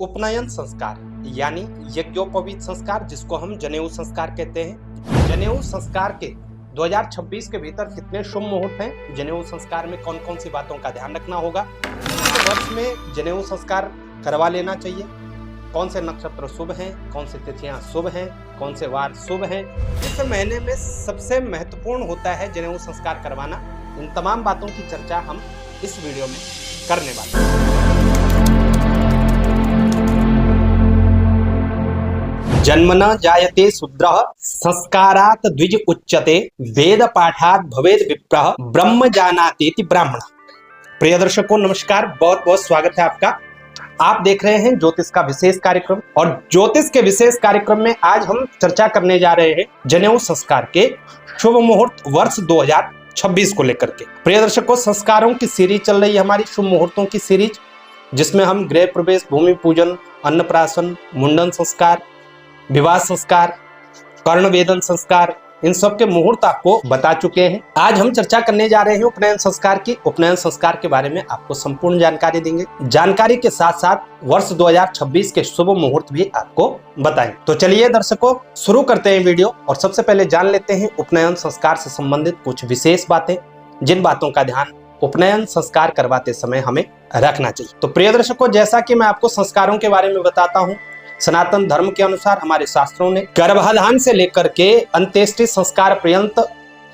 उपनयन संस्कार यानी यज्ञोपवीत संस्कार, जिसको हम जनेऊ संस्कार कहते हैं। जनेऊ संस्कार के 2026 के भीतर कितने शुभ मुहूर्त हैं, जनेऊ संस्कार में कौन कौन सी बातों का ध्यान रखना होगा, किस वर्ष में जनेऊ संस्कार करवा लेना चाहिए, कौन से नक्षत्र शुभ हैं, कौन सी तिथियां शुभ हैं, कौन से वार शुभ हैं, इस महीने में सबसे महत्वपूर्ण होता है जनेऊ संस्कार करवाना। इन तमाम बातों की चर्चा हम इस वीडियो में करने वाले हैं। जन्मना जायते शूद्रः संस्कारात् द्विज उच्यते, वेद पाठात् भवेद विप्रः, ब्रह्म जानातीति ब्राह्मण। प्रिय दर्शकों नमस्कार, बहुत बहुत स्वागत है आपका। आप देख रहे हैं ज्योतिष का विशेष कार्यक्रम, और ज्योतिष के विशेष कार्यक्रम में आज हम चर्चा करने जा रहे हैं जनेऊ संस्कार के शुभ मुहूर्त वर्ष 2026 को लेकर के। प्रिय दर्शकों, संस्कारों की सीरीज चल रही है हमारी, शुभ मुहूर्तों की सीरीज, जिसमें हम गृह प्रवेश, भूमि पूजन, अन्नप्राशन, मुंडन संस्कार, विवाह संस्कार, कर्ण वेदन संस्कार, इन सब के मुहूर्त आपको बता चुके हैं। आज हम चर्चा करने जा रहे हैं उपनयन संस्कार की। उपनयन संस्कार के बारे में आपको संपूर्ण जानकारी देंगे। जानकारी के साथ साथ वर्ष 2026 के शुभ मुहूर्त भी आपको बताएंगे। तो चलिए दर्शकों, शुरू करते हैं वीडियो, और सबसे पहले जान लेते हैं उपनयन संस्कार से संबंधित कुछ विशेष बातें, जिन बातों का ध्यान उपनयन संस्कार करवाते समय हमें रखना चाहिए। तो प्रिय दर्शकों, जैसा कि मैं आपको संस्कारों के बारे में बताता हूँ, सनातन धर्म के अनुसार हमारे शास्त्रों ने गर्भाधान से लेकर के अंत्येष्टि संस्कार पर्यंत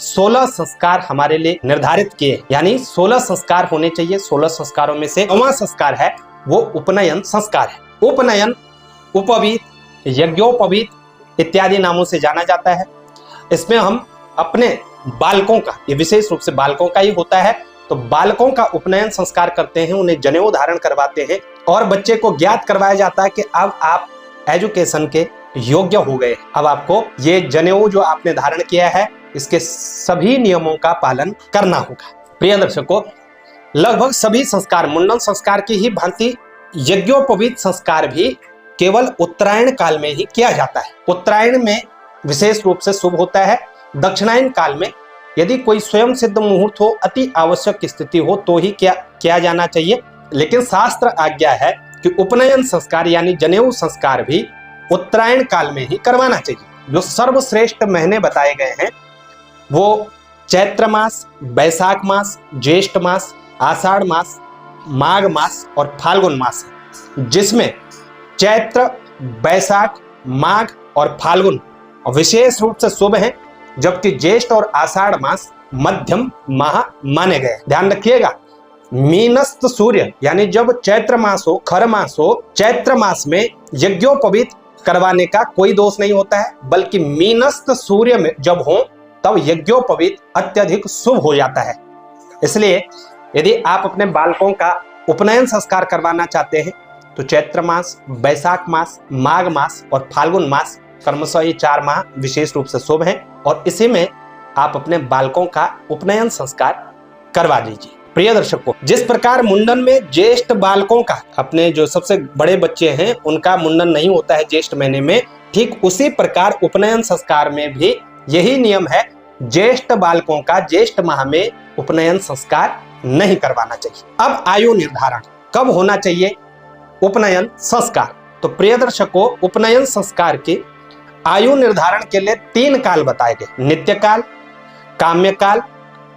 16 संस्कार हमारे लिए निर्धारित किए, यानी 16 संस्कार होने चाहिए। 16 संस्कारों में से 9वां संस्कार है वो उपनयन संस्कार है। उपनयन, उपवीत, यज्ञोपवीत इत्यादि नामों से जाना जाता है। इसमें हम अपने बालकों का, ये विशेष रूप से बालकों का ही होता है, तो बालकों का उपनयन संस्कार करते हैं, उन्हें जनेऊ धारण करवाते हैं, और बच्चे को ज्ञात करवाया जाता है कि अब आप एजुकेशन के योग्य हो गए। अब आपको ये जनेऊ जो आपने धारण किया है, इसके सभी नियमों का पालन करना होगा। प्रिय दर्शकों, लगभग सभी संस्कार मुंडन संस्कार की ही भांति यज्ञोपवीत संस्कार भी केवल उत्तरायण काल में ही किया जाता है। उत्तरायण में विशेष रूप से शुभ होता है। दक्षिणायन काल में यदि कोई स्वयं सिद्ध मुहूर्त हो, अति आवश्यक स्थिति हो, तो ही किया जाना चाहिए। लेकिन शास्त्र आज्ञा है कि उपनयन संस्कार यानी जनेऊ संस्कार भी उत्तरायण काल में ही करवाना चाहिए। जो सर्वश्रेष्ठ महीने बताए गए हैं वो चैत्र मास, बैसाख मास, ज्येष्ठ मास, आषाढ़ मास, माघ मास और फाल्गुन मास है, जिसमें चैत्र, बैसाख, माघ और फाल्गुन विशेष रूप से शुभ हैं, जबकि ज्येष्ठ और आषाढ़ मास मध्यम माह माने गए। ध्यान रखिएगा, मीनस्त सूर्य यानी जब चैत्र मास हो, खर मास हो, चैत्र मास में यज्ञोपवीत करवाने का कोई दोष नहीं होता है, बल्कि मीनस्त सूर्य में जब हो तब यज्ञोपवीत अत्यधिक शुभ हो जाता है। इसलिए यदि आप अपने बालकों का उपनयन संस्कार करवाना चाहते हैं तो चैत्र मास, बैसाख मास, माघ मास और फाल्गुन मास क्रमशः ये 4 माह विशेष रूप से शुभ हैं, और इसी में आप अपने बालकों का उपनयन संस्कार करवा दीजिए। प्रिय दर्शकों, जिस प्रकार मुंडन में ज्येष्ठ बालकों का, अपने जो सबसे बड़े बच्चे हैं उनका मुंडन नहीं होता है ज्येष्ठ महीने में, ठीक उसी प्रकार उपनयन संस्कार में भी यही नियम है। ज्येष्ठ बालकों का ज्येष्ठ माह में उपनयन संस्कार नहीं करवाना चाहिए। अब आयु निर्धारण कब होना चाहिए उपनयन संस्कार? तो प्रिय दर्शकों, उपनयन संस्कार की आयु निर्धारण के लिए 3 काल बताए गए, नित्य काल, काम्य काल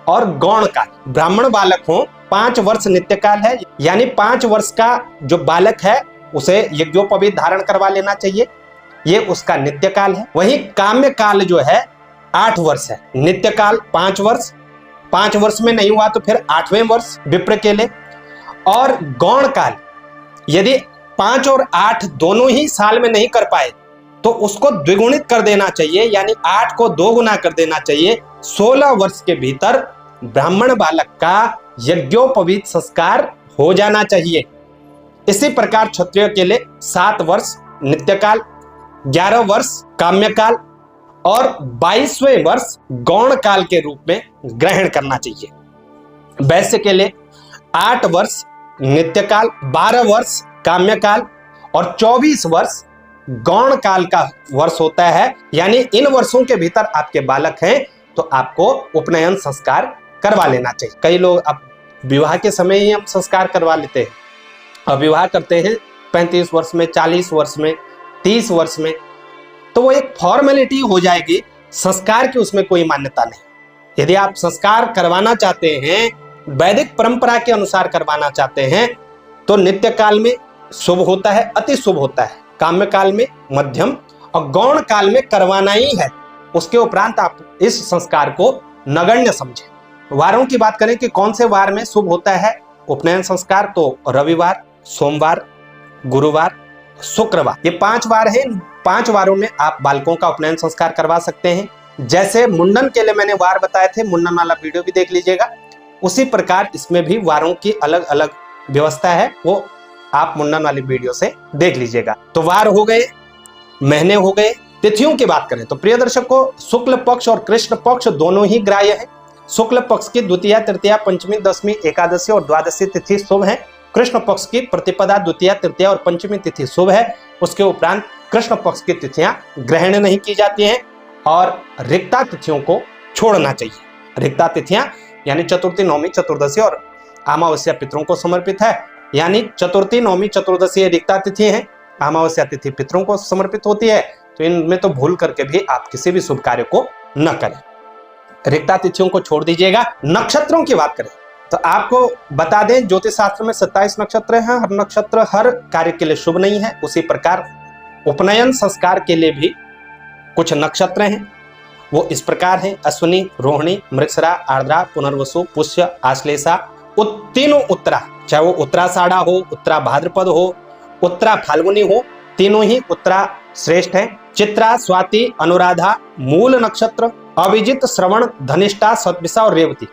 और गौण काल। ब्राह्मण बालक हो 5 वर्ष नित्य काल है, यानी 5 वर्ष का जो बालक है उसे यज्ञोपवीत धारण करवा लेना चाहिए, ये उसका नित्य काल है। वहीं काम्य काल जो है 8 वर्ष है। नित्य काल 5 वर्ष, 5 वर्ष में नहीं हुआ तो फिर 8वें वर्ष विप्र के लिए। और गौण काल यदि 5 और 8 दोनों ही साल में नहीं कर पाए तो उसको द्विगुणित कर देना चाहिए, यानी 8 को 2 गुना कर देना चाहिए। 16 वर्ष के भीतर ब्राह्मण बालक का यज्ञोपवीत संस्कार हो जाना चाहिए। इसी प्रकार क्षत्रिय के लिए 7 वर्ष नित्य काल, 11 वर्ष काम्य काल और 22वें वर्ष गौण काल के रूप में ग्रहण करना चाहिए। वैश्य के लिए 8 वर्ष नित्य काल, 12 वर्ष काम्य काल और 24 वर्ष गौण काल का वर्ष होता है। यानी इन वर्षों के भीतर आपके बालक हैं तो आपको उपनयन संस्कार करवा लेना चाहिए। कई लोग अब विवाह के समय ही हम संस्कार करवा लेते हैं, अब विवाह करते हैं 35 वर्ष में, 40 वर्ष में, 30 वर्ष में, तो वो एक फॉर्मेलिटी हो जाएगी। संस्कार की उसमें कोई मान्यता नहीं। यदि आप संस्कार करवाना चाहते हैं, वैदिक परंपरा के अनुसार करवाना चाहते हैं, तो नित्य काल में शुभ होता है, अति शुभ होता है, काम्य काल में मध्यम और गौण काल में करवाना ही है। उसके उपरांत आप इस संस्कार को नगण्य समझें। वारों की बात करें कि कौन से वार में शुभ होता है उपनयन संस्कार, तो रविवार, सोमवार, गुरुवार, शुक्रवार, ये 5 वार हैं। 5 वारों में आप बालकों का उपनयन संस्कार करवा सकते हैं। जैसे मुंडन के लिए मैंने वार बताए थे, मुंडन वाला वीडियो भी देख लीजिएगा, उसी प्रकार इसमें भी वारों की अलग अलग व्यवस्था है, वो आप मुंडन वाली वीडियो से देख लीजिएगा। तो वार हो गए, महीने हो गए। तिथियों की बात करें तो प्रिय दर्शकों, शुक्ल पक्ष और कृष्ण पक्ष दोनों ही ग्राह्य है। शुक्ल पक्ष की द्वितीया, तृतीया, पंचमी, दशमी, एकादशी और द्वादशी तिथि शुभ है। कृष्ण पक्ष की प्रतिपदा, द्वितीया, तृतीया और पंचमी तिथि शुभ है। उसके उपरांत कृष्ण पक्ष की तिथियां ग्रहण नहीं की जाती हैं और रिक्ता तिथियों को छोड़ना चाहिए। रिक्ता तिथियां यानी चतुर्थी, नवमी, चतुर्दशी और अमावस्या पितरों को समर्पित है। यानी चतुर्थी, नवमी, चतुर्दशी रिक्ता तिथि है, अमावस्या तिथि पितरों को समर्पित होती है। तो इनमें तो भूल करके भी आप किसी भी शुभ कार्य को न करें, रिक्ता तिथियों को छोड़ दीजिएगा। नक्षत्रों की बात करें तो आपको बता दें, ज्योतिष शास्त्र में 27 नक्षत्र हैं। हर नक्षत्र हर कार्य के लिए शुभ नहीं है। उसी प्रकार उपनयन संस्कार के लिए भी कुछ नक्षत्र हैं, वो इस प्रकार हैं: अश्विनी, रोहिणी, मृगशिरा, आर्द्रा, पुनर्वसु, पुष्य, आश्लेषा, तीनों उत्तरा, चाहे वो उत्तराषाढ़ा हो, उत्तरा भाद्रपद हो, उत्तरा फाल्गुनी हो, तीनों ही उत्तरा श्रेष्ठ है। चित्रा, स्वाति, अनुराधा, मूल नक्षत्र, अभिजित, श्रवण, धनिष्ठा, शतभिषा और रेवती,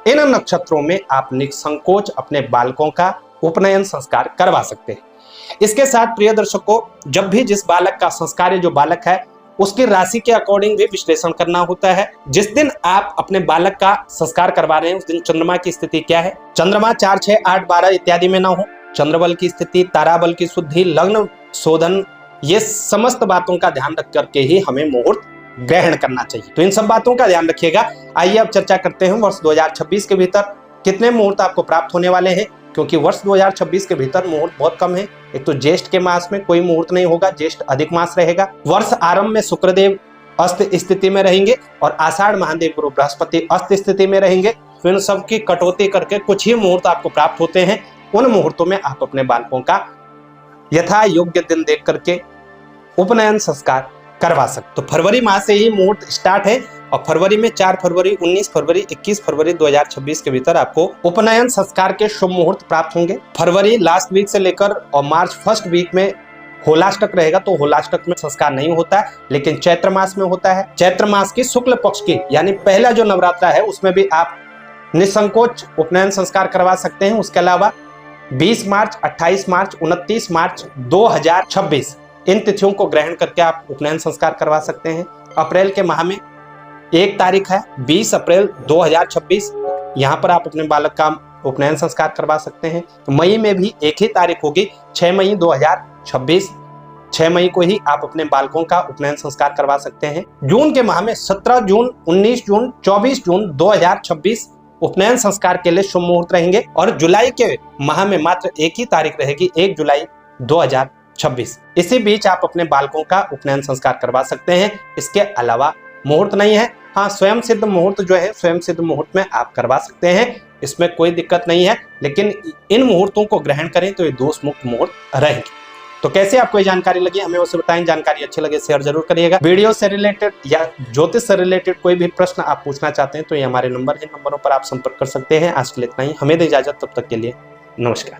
इन नक्षत्रों में आप निसंकोच अपने बालकों का उपनयन संस्कार करवा सकते हैं। इसके साथ प्रिय दर्शकों, जब भी जिस बालक का संस्कार जो बालक है उसकी राशि के अकॉर्डिंग भी विश्लेषण करना होता है। जिस दिन आप अपने बालक का संस्कार करवा रहे हैं उस दिन चंद्रमा की स्थिति क्या है, चंद्रमा 4, 6, 8, 12 इत्यादि में ना हो, चंद्रबल की स्थिति, ताराबल की शुद्धि, लग्न शोधन, ये समस्त बातों का ध्यान रख करके ही हमें मुहूर्त ग्रहण करना चाहिए। तो इन सब बातों का ध्यान रखिएगा। आइए अब चर्चा करते हैं वर्ष 2026 के भीतर कितने मुहूर्त आपको प्राप्त होने वाले हैं, क्योंकि वर्ष 2026 के भीतर मुहूर्त बहुत कम है। एक तो ज्येष्ठ के मास में कोई मुहूर्त नहीं होगा, ज्येष्ठ अधिक मास रहेगा। वर्ष आरंभ में शुक्रदेव अस्त स्थिति में रहेंगे और आषाढ़ महादेव गुरु बृहस्पति अस्त स्थिति में रहेंगे। तो इन सब की कटौती करके कुछ ही मुहूर्त आपको प्राप्त होते हैं। उन मुहूर्तों में आप अपने बालकों का यथा योग्य दिन देख करके उपनयन संस्कार करवा सकते। तो फरवरी माह से ही मुहूर्त स्टार्ट है और फरवरी में 4 फरवरी, 19 फरवरी, 21 फरवरी 2026 के भीतर आपको उपनयन संस्कार के शुभ मुहूर्त प्राप्त होंगे। फरवरी लास्ट वीक से लेकर और मार्च फर्स्ट वीक में होलाष्टक रहेगा, तो होलाष्टक में संस्कार नहीं होता है, लेकिन चैत्र मास में होता है। चैत्र मास की शुक्ल पक्ष की यानी पहला जो नवरात्रा है उसमें भी आप निसंकोच उपनयन संस्कार करवा सकते हैं। उसके अलावा 20 मार्च, 28 मार्च, 29 मार्च 2026 इन तिथियों को ग्रहण करके आप उपनयन संस्कार करवा सकते हैं। अप्रैल के माह में 1 तारीख है 20 अप्रैल 2026, यहाँ पर आप अपने बालक का उपनयन संस्कार करवा सकते हैं। तो मई में भी 1 ही तारीख होगी 6 मई 2026, 6 मई को ही आप अपने बालकों का उपनयन संस्कार करवा सकते हैं। जून के माह में 17 जून, 19 जून, 24 जून 2026 उपनयन संस्कार के लिए शुभ मुहूर्त रहेंगे और जुलाई के माह में मात्र 1 ही तारीख रहेगी 1 जुलाई 2026। इसी बीच आप अपने बालकों का उपनयन संस्कार करवा सकते हैं। इसके अलावा मुहूर्त नहीं है। हाँ, स्वयं सिद्ध मुहूर्त जो है स्वयं सिद्ध मुहूर्त में आप करवा सकते हैं, इसमें कोई दिक्कत नहीं है, लेकिन इन मुहूर्तों को ग्रहण करें तो ये दोष मुक्त मुहूर्त रहेंगे। तो कैसे आपको ये जानकारी लगी हमें उसे बताएं। जानकारी अच्छी लगे शेयर जरूर करिएगा। वीडियो से रिलेटेड या ज्योतिष से रिलेटेड कोई भी प्रश्न आप पूछना चाहते हैं तो ये हमारे नंबर है, नंबरों पर आप संपर्क कर सकते हैं। आज के लिए इतना ही, हमें दे इजाजत, तब तक के लिए नमस्कार।